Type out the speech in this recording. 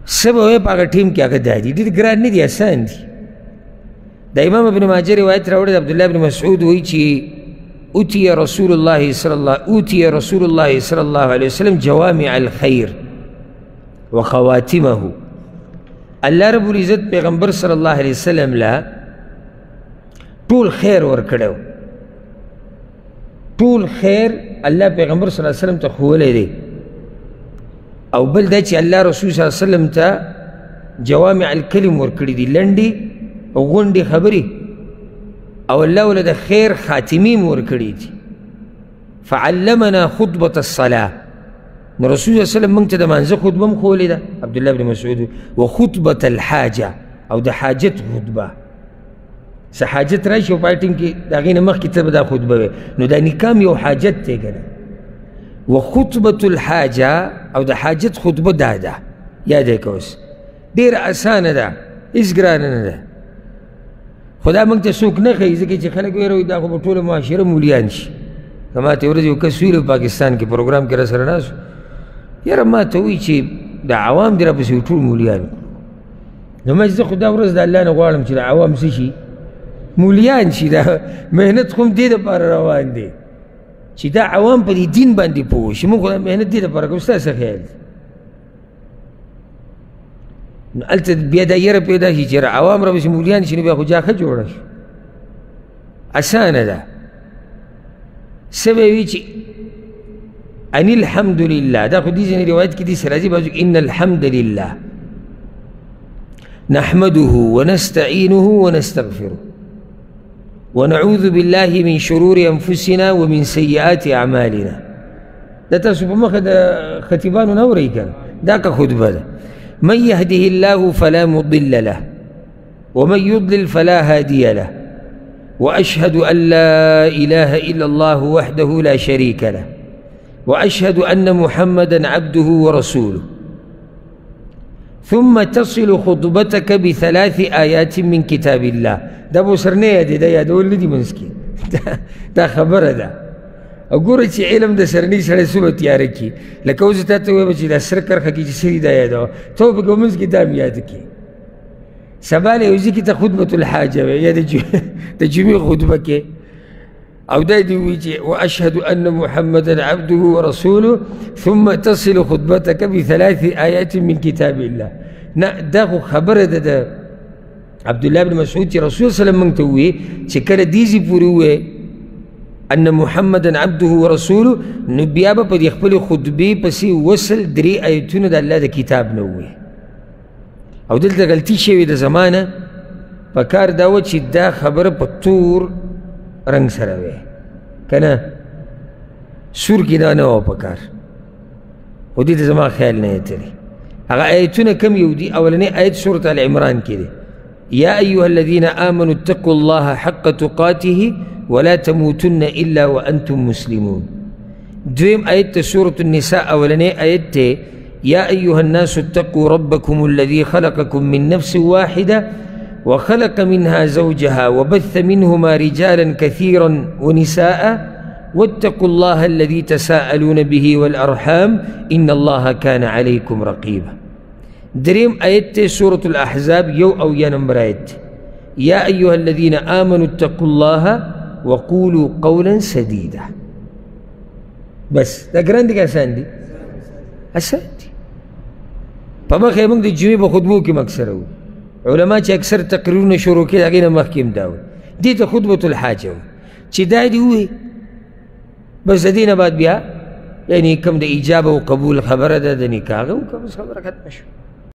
سبا وی پا اگر ٹیم کیا گدا دی دید گران نہیں دی آسان دی دا امام ابن ماجه روایت راوڑی دا عبداللہ ابن مسعود ہوئی چی اوتی رسول اللہ صلی اللہ علیہ وسلم جوامع الخیر وخواتمہ اللہ رب العزت پیغمبر صلی اللہ علیہ وسلم لا طول خیر ورکڑو طول خیر اللہ پیغمبر صلی اللہ علیہ وسلم تا خولے دے او بل دا چی اللہ رسول صلی اللہ علیہ وسلم تا جوامع الکلم ورکڑی دی لنڈی او غنڈی خبری او اللہ ولد خیر خاتمیم ورکڑی دی فعلمنا خطبة الصلاة رسول صلی اللہ علیہ وسلم منگتا دا منزا خطبہ مخولی دا عبداللہ بن مسعود وخطبة الحاجة او دا حاجت خطبہ سا حاجت راشی و پایٹنگ کی دا غین مخ کی طرف دا خطبہ وے نو دا نکام یو حاجت تے گنا وخطبة الحاجة او دا حاجت خطبہ دا یاد ہے کوس دیر آسان دا اس گران دا خدا منگتا سوک نخی زکی چی خلق ویروی دا خو بطول معاشر مولیان شی کما تیورزی وکسویل پاکستان کی پروگرام کی رسر ناسو یار ما توی چی دا عوام دیرا پسی طول مولیان نو مجد خدا ورز دا اللہ نغوارم چی دا عوام سی شی مولیان شي دا محنت خو دې دپاره روان دی چې دا عوام په دې دین باندې پوه شي موږ خو دا محنت دې دپاره کوو ستا څه خیال دی نو هلته بیا دا یره پیدا شي چې عوام راپسې مولیان شي نو بیا خو جا ښه جوړه شو اسانه ده څه به وي چې ان الحمد لله دا خو دې ځینې روایت کې دې سره راځي بازو ان الحمد لله نحمده ونستعينه ونستغفره ونعوذ بالله من شرور أنفسنا ومن سيئات أعمالنا دا تاسو په مخه د خطیبانو نه اورئ کنه دا که خطبه ده من يهده الله فلا مضل له ومن يضلل فلا هادي له وأشهد أن لا إله إلا الله وحده لا شريك له وأشهد أن محمدا عبده ورسوله ثم تصل خطبتك بثلاث آيات من كتاب الله دا بوسرنه یادی دا یادول ندی منسکی دا خبره ده او گوره چی علم دا سرنی سره صبح تیاره کی لکه اوزی تا توی بچی دا سر کرخه کی چی سری دا یاده تو بگو منسکی دام یاد کی سباله اوزی کی تا خطبت الحاجه وی یا دا جمعی خطبه کی او دا دیوی چی واشهد ان محمدا عبده ورسوله ثم تصل خطبتك بثلاث آيات من كتاب الله دا خو خبره ده عبداللہ بن مسعود چی رسول صلی اللہ علیہ وسلم منگتا ہوئے چی کل دیزی پوری ہوئے ان محمدن عبده ورسولو نبیابا پا دی اخبر خطبی پسی وصل دری آیتون دا اللہ دا کتاب نوئے او دلتا غلطی شوی دا زمانہ پا کار داوت چی دا خبر پا طور رنگ سروے کنا سور کی دا نو پا کار او دی دا زمان خیال نیتا لی اگا آیتون کم یودی اولنی آیت سورة العمران کی دی يا أيها الذين آمنوا اتقوا الله حق تقاته ولا تموتن إلا وأنتم مسلمون دویم آیت سورة النساء أولنی آیت يا أيها الناس اتقوا ربكم الذي خلقكم من نفس واحدة وخلق منها زوجها وبث منهما رجالا كثيرا ونساء واتقوا الله الذي تساءلون به والأرحام إن الله كان عليكم رقيبا دريم آيات سورة الأحزاب يو أو يا نمبر آيات يا أيها الذين آمنوا اتقوا الله وقولوا قولا سديدا بس دا گران دی آسان دی آسان دی پا ما خیمانگ دی جمعی با خطبو کی مکسر ہو علماء چی اکثر تقریرون شروع کی اگینا محکم داو دی تا خطبت الحاجة ہو چی دائی دی ہوئی بس دینا بعد بیا یعنی کم دا ایجاب و قبول خبر دا نکاغ و کم اس خبر ختم شو